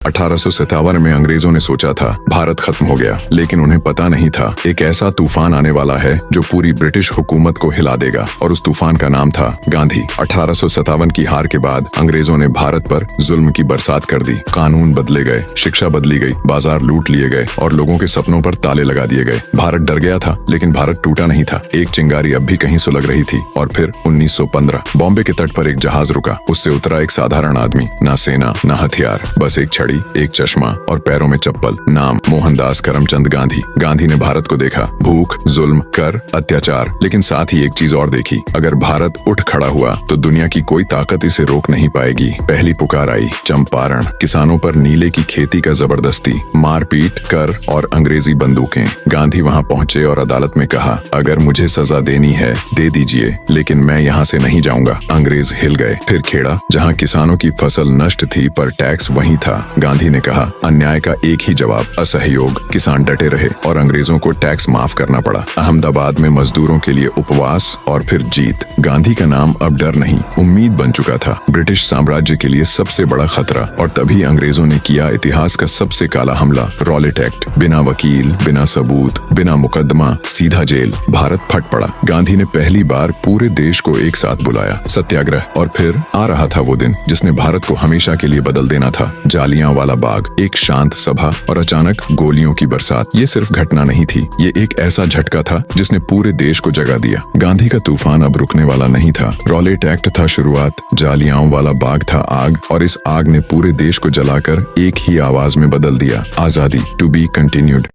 1857 में अंग्रेजों ने सोचा था भारत खत्म हो गया, लेकिन उन्हें पता नहीं था एक ऐसा तूफान आने वाला है जो पूरी ब्रिटिश हुकूमत को हिला देगा, और उस तूफान का नाम था गांधी। 1857 की हार के बाद अंग्रेजों ने भारत पर जुल्म की बरसात कर दी। कानून बदले गए, शिक्षा बदली गई, बाजार लूट लिए गए और लोगों के सपनों पर ताले लगा दिए गए। भारत डर गया था, लेकिन भारत टूटा नहीं था। एक चिंगारी अब भी कहीं सुलग रही थी। और फिर 1915 बॉम्बे के तट पर एक जहाज रुका। उससे उतरा एक साधारण आदमी, ना सेना ना हथियार, बस एक छड़ी, एक चश्मा और पैरों में चप्पल। नाम मोहनदास करमचंद गांधी। गांधी ने भारत को देखा, भूख, जुल्म, कर, अत्याचार, लेकिन साथ ही एक चीज और देखी। अगर भारत उठ खड़ा हुआ तो दुनिया की कोई ताकत इसे रोक नहीं पाएगी। पहली पुकार आई, चंपारण। किसानों पर नीले की खेती का जबरदस्ती, मारपीट, कर और अंग्रेजी बंदूकें। गांधी वहां पहुंचे और अदालत में कहा, अगर मुझे सजा देनी है दे दीजिए, लेकिन मैं यहाँ से नहीं जाऊंगा। अंग्रेज हिल गए। फिर खेड़ा, जहाँ किसानों की फसल नष्ट थी पर टैक्स वहीं था। गांधी ने कहा, अन्याय का एक ही जवाब, असहयोग। किसान डटे रहे और अंग्रेजों को टैक्स माफ करना पड़ा। अहमदाबाद में मजदूरों के लिए उपवास और फिर जीत। गांधी का नाम अब डर नहीं, उम्मीद बन चुका था। ब्रिटिश साम्राज्य के लिए सबसे बड़ा खतरा। और तभी अंग्रेजों ने किया इतिहास का सबसे काला हमला, रॉलेट एक्ट। बिना वकील, बिना सबूत, बिना मुकदमा, सीधा जेल। भारत फट पड़ा। गांधी ने पहली बार पूरे देश को एक साथ बुलाया, सत्याग्रह। और फिर आ रहा था वो दिन जिसने भारत को हमेशा के लिए बदल देना था। जालियांवाला बाग, एक शांत सभा और अचानक गोलियों की बरसात। ये सिर्फ घटना नहीं थी, ये एक ऐसा झटका था जिसने पूरे देश को जगा दिया। गांधी का तूफान अब रुकने वाला नहीं था। रॉलेट एक्ट था शुरुआत, जालियांवाला बाग था आग, और इस आग ने पूरे देश को जलाकर एक ही आवाज में बदल दिया, आजादी। To be continued.